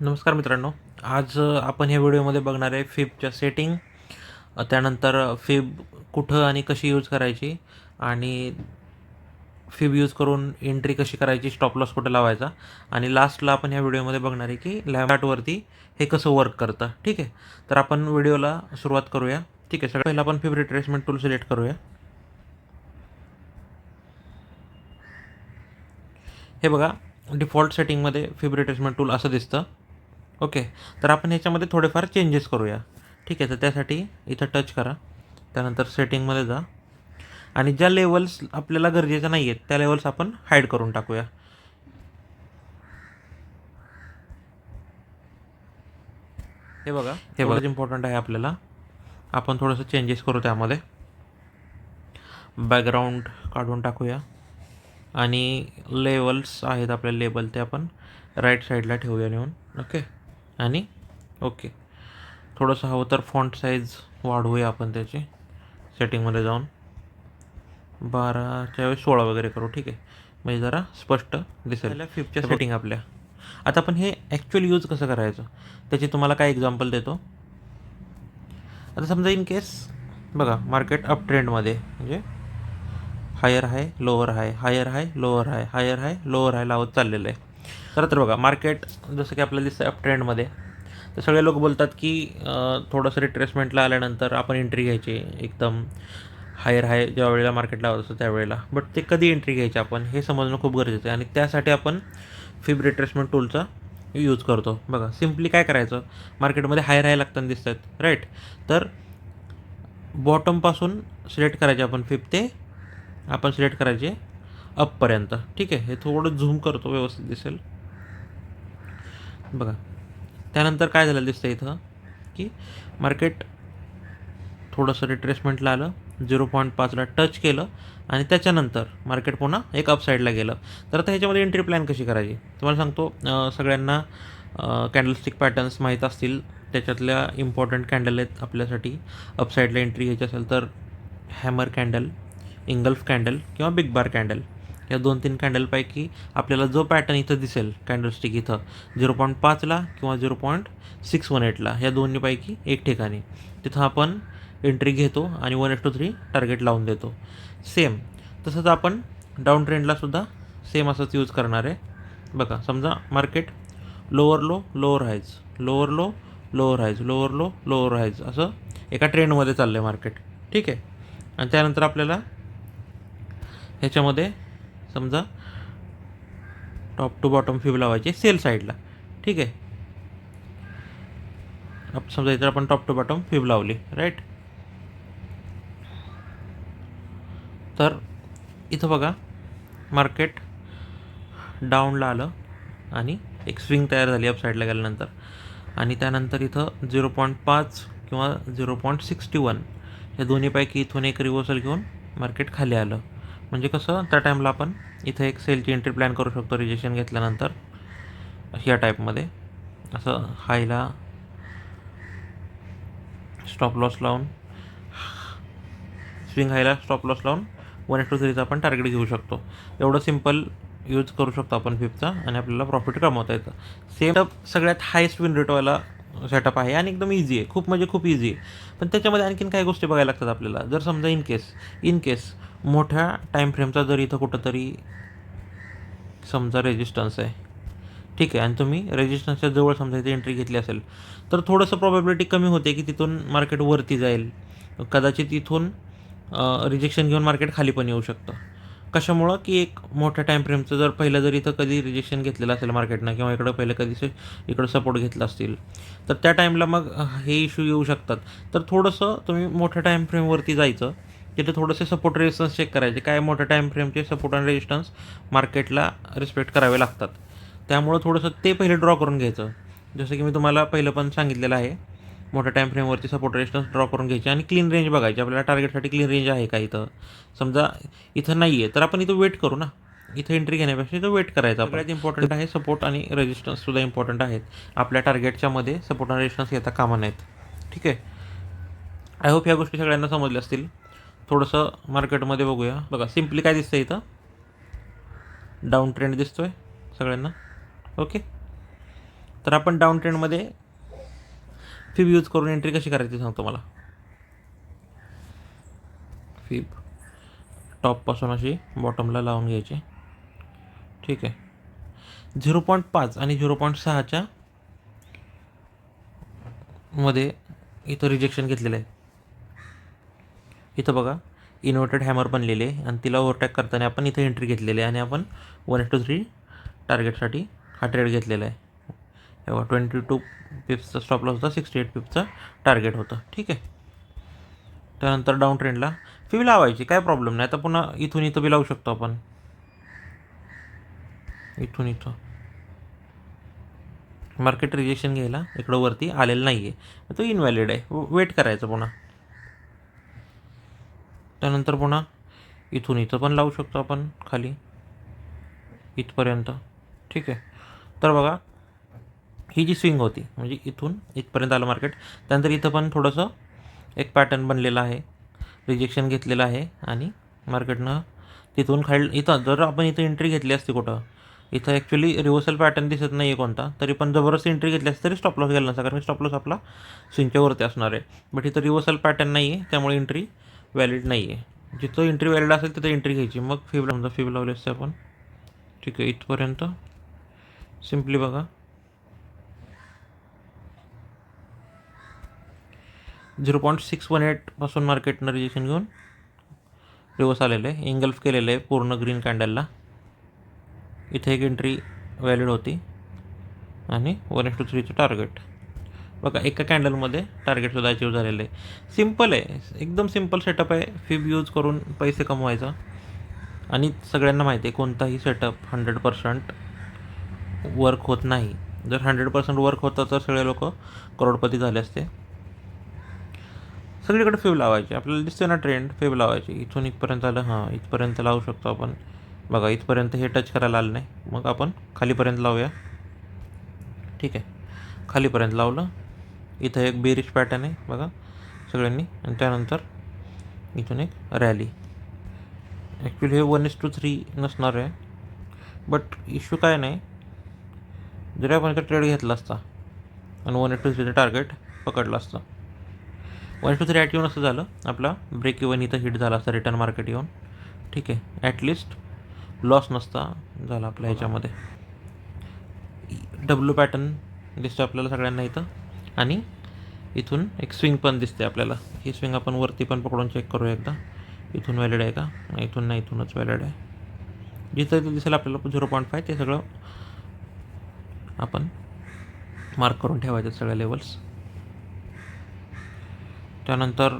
नमस्कार मित्रांनो. आज आपण ह्या व्हिडिओमध्ये बघणार आहे फिबच्या सेटिंग, त्यानंतर फिब कुठं आणि कशी यूज करायची, आणि फिब यूज करून एंट्री कशी करायची, स्टॉप लॉस कुठं लावायचा, आणि लास्टला आपण ह्या व्हिडिओमध्ये बघणार आहे की लॅमडाटवरती हे कसं वर्क करतं. ठीक आहे, तर आपण व्हिडिओला सुरुवात करूया. ठीक आहे, सगळ्यात पहिला आपण फिब रिट्रेसमेंट टूल सिलेक्ट करूया. हे बघा, डिफॉल्ट सेटिंगमध्ये फिब रिट्रेसमेंट टूल असं दिसतं. ओके, तर आपण ह्याच्यामध्ये थोडेफार चेंजेस करूया. ठीक आहे, तर त्यासाठी इथं टच करा, त्यानंतर सेटिंगमध्ये जा, आणि ज्या लेवल्स आपल्याला गरजेच्या नाही आहेत त्या लेवल्स आपण हाईड करून टाकूया. हे बघा इम्पॉर्टंट आहे आपल्याला. आपण थोडंसं चेंजेस करू त्यामध्ये. बॅकग्राऊंड काढून टाकूया, आणि लेवल्स आहेत आपले लेबल ते आपण राईट साईडला ठेवूया नेऊन. ओके, आणि ओके, थोडंसं हवं तर फॉन्ट साईज वाढवूया आपण त्याची. सेटिंगमध्ये जाऊन 12च्या वेळेस 16 वगैरे करू. ठीक आहे, म्हणजे जरा स्पष्ट दिसेल. फिफ्टच्या सेटिंग आपल्या. आता आपण हे ॲक्च्युअल यूज कसं करायचं त्याची तुम्हाला काय एक्झाम्पल देतो. आता समजा इन केस बघा, मार्केट अप ट्रेंडमध्ये म्हणजे higher high lower high, higher high lower high, higher high lower high लावत चाललेलं आहे. तर बघा, मार्केट जसं की आपल्याला दिसतं अप ट्रेंडमध्ये, तर सगळे लोक बोलतात की थोडंसं रिट्रेसमेंटला आल्यानंतर आपण एंट्री घ्यायची एकदम हायर हाय ज्या वेळेला मार्केट लावत असतो त्यावेळेला. बट ते कधी एंट्री घ्यायची आपण हे समजणं खूप गरजेचं आहे, आणि त्यासाठी आपण फिब रिट्रेसमेंट टूलचा यूज करतो. बघा, सिम्पली काय करायचं, मार्केटमध्ये हायर हाय लागताना दिसत आहेत राईट, तर बॉटमपासून सिलेक्ट करायचे आपण फिब, ते आपण सिलेक्ट करायचे अपपर्यंत. ठीक आहे, हे थोडं झूम करतो व्यवस्थित दिसेल. बघा, त्यानंतर काय झालं दिसतं इथं की मार्केट थोडंसं रिट्रेसमेंटला आलं, 0.5ला टच केलं, आणि त्याच्यानंतर मार्केट पुन्हा एक अपसाईडला गेलं. तर आता ह्याच्यामध्ये एंट्री प्लॅन कशी करायची तुम्हाला सांगतो. सगळ्यांना कॅन्डलस्टिक पॅटर्न्स माहीत असतील, त्याच्यातल्या इम्पॉर्टंट कॅन्डल आहेत आपल्यासाठी. अपसाईडला एंट्री घ्यायची असेल तर हॅमर कॅन्डल, इंगल्फ कॅन्डल किंवा बिग बार कॅन्डल, या 2-3 कॅन्डलपैकी आपल्याला जो पॅटर्न इथं दिसेल कॅन्डलस्टिक इथं 0.5ला किंवा 0.618ला, ह्या दोन्हीपैकी एक ठिकाणी तिथं आपण एंट्री घेतो आणि 1:3 टार्गेट लावून देतो. सेम तसंच आपण डाऊन ट्रेंडलासुद्धा सेम असंच यूज करणार आहे. बघा, समजा market lower low lower highs, lower low lower highs, lower low lower highs, असं एका ट्रेंडमध्ये चाललं आहे मार्केट. ठीक आहे, आणि त्यानंतर आपल्याला ह्याच्यामध्ये समजा टॉप टू बॉटम फिब लावायची सेल साईडला. ठीक आहे, समजा इथं आपण टॉप टू बॉटम फिब लावली राईट. तर इथं बघा, मार्केट डाऊनला आलं आणि एक स्विंग तयार झाली अप साईडला गेल्यानंतर, आणि त्यानंतर इथं 0.5 किंवा 0.61 या दोन्हीपैकी इथून एक रिव्हर्सल घेऊन मार्केट खाली आलं. म्हणजे कसं, त्या टाईमला आपण इथं एक सेलची एंट्री प्लॅन करू शकतो रिजेक्शन घेतल्यानंतर, ह्या टाईपमध्ये असं हायला स्टॉप लॉस लावून, स्विंग हायला स्टॉप लॉस लावून 1:3चा आपण टार्गेट घेऊ शकतो. एवढं सिम्पल यूज करू शकतो आपण फिबचा, आणि आपल्याला प्रॉफिट कमवता येतं. सेम सगळ्यात हायस्ट विन रेटवाला सेटअप आहे, आणि एकदम इझी आहे, खूप म्हणजे खूप इझी आहे. पण त्याच्यामध्ये आणखीन काही गोष्टी बघायला लागतात आपल्याला. जर समजा इन केस मोठ्या टाईम फ्रेमचा जर इथं कुठंतरी समजा रेजिस्टन्स आहे, ठीक आहे, आणि तुम्ही रेजिस्टन्सच्या जवळ समजा इथे एंट्री घेतली असेल, तर थोडंसं प्रॉबॅबिलिटी कमी होते की तिथून मार्केट वरती जाईल. कदाचित इथून रिजेक्शन घेऊन मार्केट खाली पण येऊ शकतं. कशामुळं की एक मोठ्या टाईम फ्रेमचं जर पहिलं जर इथं कधी रिजेक्शन घेतलेलं असेल मार्केटनं, किंवा इकडं पहिलं कधी इकडं सपोर्ट घेतला असतील, तर त्या टाईमला मग हे इश्यू येऊ शकतात. तर थोडंसं तुम्ही मोठ्या टाईम फ्रेमवरती जायचं, तिथे थोडेसे सपोर्ट रेजिस्टन्स चेक करायचे. काय मोठ्या टाईम फ्रेमचे सपोर्ट आणि रेजिस्टन्स मार्केटला रिस्पेक्ट करावे लागतात, त्यामुळं थोडंसं ते पहिले ड्रॉ करून घ्यायचं. जसं की मी तुम्हाला पहिलं पण सांगितलेलं आहे, मोठ्या टाईम फ्रेमवरती सपोर्ट रेजिस्टन्स ड्रॉ करून घ्यायचे, आणि क्लीन रेंज बघायची. आपल्याला टार्गेटसाठी क्लीन रेंज आहे का इथं. समजा इथं नाही आहे तर आपण इथं वेट करू ना, इथं एंट्री घेण्यापेक्षा इथं वेट करायचं. सगळ्यात इम्पॉर्टंट आहे सपोर्ट आणि रेजिस्टन्ससुद्धा इम्पॉर्टंट आहेत. आपल्या टार्गेटच्या मध्ये सपोर्ट आणि रेजिस्टन्स येता कामा नाहीत. ठीक आहे, आय होप ह्या गोष्टी सगळ्यांना समजल्या असतील. थोडंसं मार्केटमध्ये बघूया. बघा, सिम्पली काय दिसतं इथं, डाऊन ट्रेंड दिसतोय सगळ्यांना. ओके, तर आपण डाऊन ट्रेंडमध्ये फिब यूज करून एंट्री कशी करायची सांगतो मला. फिब टॉपपासून अशी बॉटमला लावून घ्यायची. ठीक आहे. 0.5 आणि 0.6च्या मध्ये इथं रिजेक्शन घेतलेलं आहे. इथं बघा इन्व्हर्टेड हॅमर बनलेले आहे आणि तिला ओव्हरटॅक करताना आपण इथं एंट्री घेतलेली आहे आणि आपण 1:3 टार्गेटसाठी हा ट्रेड घेतलेला आहे. तेव्हा 22 पिप्सचा स्टॉप लॉस होता, 68 पिप्सचा टार्गेट होतं. ठीक आहे. त्यानंतर डाऊन ट्रेंडला फिब लावायची, काय प्रॉब्लेम नाही. आता पुन्हा इथून इथं बी लावू शकतो आपण. इथून इथं मार्केट रिजेक्शन घ्यायला इकडं वरती आलेलं नाही आहे, तो इनव्हॅलिड आहे. वेट करायचं पुन्हा. त्यानंतर पुन्हा इथून इथं पण लावू शकतो आपण खाली इथपर्यंत. ठीक आहे. तर बघा ही जी स्विंग होती म्हणजे इथून इथपर्यंत आलं मार्केट. त्यानंतर इथं पण थोडंसं एक पॅटर्न बनलेला आहे, रिजेक्शन घेतलेलं आहे आणि मार्केटनं तिथून खाली इथं जर आपण इथं एंट्री घेतली असती कुठं, इथं ॲक्च्युली रिव्हर्सल पॅटर्न दिसत नाही आहे कोणता, तरी पण जबरदस्त एंट्री घेतली असती तरी स्टॉप लॉस गेला नसता, कारण स्टॉप लॉस आपला स्विंगच्या वरती असणार आहे. बट इथं रिव्हर्सल पॅटर्न नाही आहे, त्यामुळे एंट्री व्हॅलिड नाही आहे. जिथं एंट्री व्हॅलिड असेल तिथं एंट्री घ्यायची. मग फिब लावली असते आपण. ठीक आहे. इथपर्यंत सिम्पली बघा 0.618 पासून मार्केटनं रिजेक्शन घेऊन रिव्हर्स आलेलं आहे, एंगल्फ केलेलं आहे पूर्ण ग्रीन कॅन्डलला. इथे एक एंट्री व्हॅलिड होती आणि 1:3चं टार्गेट. बघा एका कॅन्डलमध्ये टार्गेटसुद्धा अचीव झालेलं आहे. सिम्पल आहे, एकदम सिम्पल सेटअप आहे फिब यूज करून पैसे कमवायचा. आणि सगळ्यांना माहिती आहे कोणताही सेटअप 100% वर्क होत नाही. जर 100% वर्क होतं तर सगळे लोक करोडपती झाले असते. सगळीकडे फिब लावायची, आपल्याला दिसते ना ट्रेंड, फिब लावायची. इथून इथपर्यंत आलं, हां इथपर्यंत लावू शकतो आपण. बघा इथपर्यंत हे टच करायला आलं नाही, मग आपण खालीपर्यंत लावूया. ठीक आहे. खालीपर्यंत लावलं. इथं एक बेरिश पॅटर्न आहे बघा सगळ्यांनी, आणि त्यानंतर इथून एक रॅली. ॲक्च्युली हे 1:3 नसणार आहे, बट इश्यू काय नाही. जरी आपण इथं ट्रेड घेतला असता आणि 1:3चं टार्गेट पकडलं असतं, 1:3 ॲट नसतं झालं, आपला ब्रेक इवन इथं हिट झाला असता रिटर्न मार्केट येऊन. ठीक आहे. ॲटलिस्ट लॉस नसता झाला आपल्या ह्याच्यामध्ये. डब्ल्यू पॅटर्न दिसतो आपल्याला सगळ्यांना इथं, आणि इथून एक स्विंग पण दिसते आपल्याला. ही स्विंग आपण वरती पण पकडून चेक करूया एकदा. इथून व्हॅलिड आहे का? इथून नाही, इथूनच व्हॅलिड आहे. जिथं दिसेल आपल्याला 0.5 ते सगळं आपण मार्क करून ठेवायचे सगळ्या लेवल्स. त्यानंतर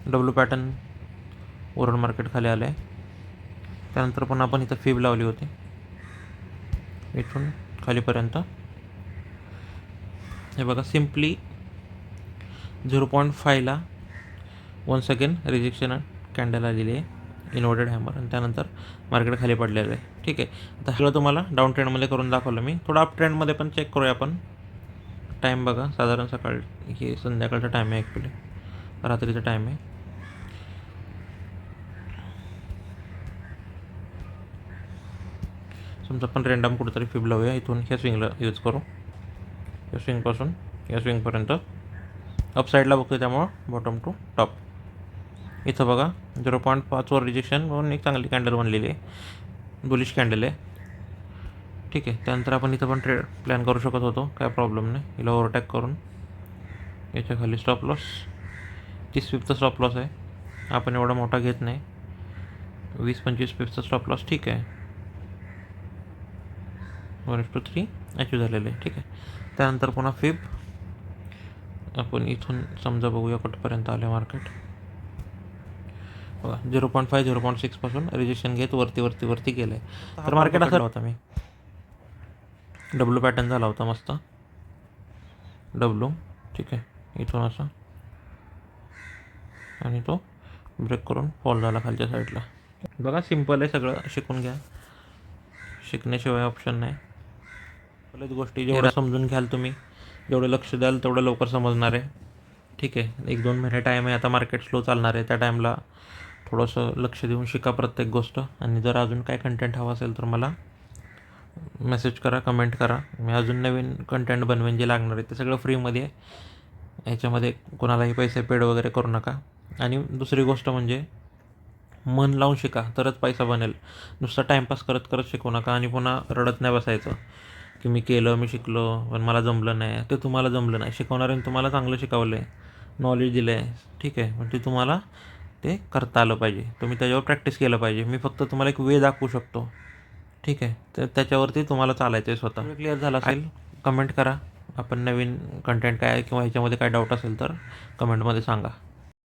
डब्ल्यू पॅटर्न वरून मार्केट खाली आलं आहे. त्यानंतर पण आपण इथं फिब लावली होती इथून खालीपर्यंत. हे बघा सिम्पली 0.5ला वन्स अगेन रिजेक्शन कॅन्डल आलेली आहे, इन्व्हर्टेड हॅमर, आणि त्यानंतर मार्केट खाली पडलेलं आहे. ठीक आहे. आता सगळं तुम्हाला डाऊन ट्रेंडमध्ये करून दाखवलं मी. थोडं अप ट्रेंडमध्ये पण चेक करूया आपण. टाईम बघा साधारण सकाळ, हे संध्याकाळचा टाईम आहे, ॲक्च्युली रात्रीचा टाईम आहे. समजा आपण रँडम कुठेतरी फिब लावूया इथून ह्या स्विंगला यूज करू. या स्विंगपासून या स्विंगपर्यंत अपसाईडला बघतो, त्यामुळं बॉटम टू टॉप. इथं बघा 0.5वर रिजेक्शन म्हणून एक चांगली कॅन्डल बनलेली आहे, बुलिश कॅन्डल आहे. ठीक आहे. त्यानंतर आपण इथं पण ट्रेड प्लॅन करू शकत होतो, काय प्रॉब्लेम नाही. हिला ओव्हरटॅक करून याच्या खाली स्टॉप लॉस 30 पिपचा स्टॉप लॉस आहे. आपण एवढा मोठा घेत नाही, 20-25 पिपचा स्टॉप लॉस. ठीक आहे. 1:3 अचीव झालेलं आहे. ठीक आहे. त्यानंतर पुन्हा फिब आपण इथून समजा बघूया कुठपर्यंत आलं मार्केट. बघा 0.5 0.6 पासून रिजेक्शन घेत वरती वरती वरती गेलं आहे. तर मार्केट असं होता, मी डब्ल्यू पॅटर्न झाला होता मस्त डब्ल्यू. ठीक आहे. इथून असं आणि तो ब्रेक करून फॉल झाला खालच्या साईडला. बघा सिम्पल आहे सगळं, शिकून घ्या, शिकण्याशिवाय ऑप्शन नाही. बऱ्याच गोष्टी जेवढं समजून घ्याल तुम्ही, जेवढं लक्ष द्याल तेवढं लवकर समजणार आहे. ठीक आहे. 1-2 महिने टाईम आहे, आता मार्केट स्लो चालणार आहे, त्या टाईमला थोडंसं लक्ष देऊन शिका प्रत्येक गोष्ट. आणि जर अजून काय कंटेंट हवं असेल तर मला मेसेज करा, कमेंट करा. मी अजून नवीन कंटेंट बनवेन जे लागणार आहे ते सगळं फ्रीमध्ये आहे. ह्याच्यामध्ये कोणालाही पैसे पेड वगैरे करू नका. आणि दुसरी गोष्ट म्हणजे मन लावून शिका, तरच पैसा बनेल. नुसतं टाईमपास करत करत शिकू नका आणि पुन्हा रडत नाही बसायचं की मी केलं, मी शिकलो, पण मला जमलं नाही. ते तुम्हाला जमलं नाही, शिकवणाऱ्याने तुम्हाला चांगलं शिकवलं आहे, नॉलेज दिलं आहे, ठीक आहे, पण ते तुम्हाला ते करता आलं पाहिजे. तुम्ही त्याच्यावर प्रॅक्टिस केलं पाहिजे. मी फक्त तुम्हाला एक वे दाखवू शकतो, ठीक आहे. तर त्याच्यावरती तुम्हाला चालायचं आहे स्वतः. क्लिअर झालं असेल कमेंट करा. आपण नवीन कंटेंट काय आहे किंवा ह्याच्यामध्ये काय डाऊट असेल तर कमेंटमध्ये सांगा.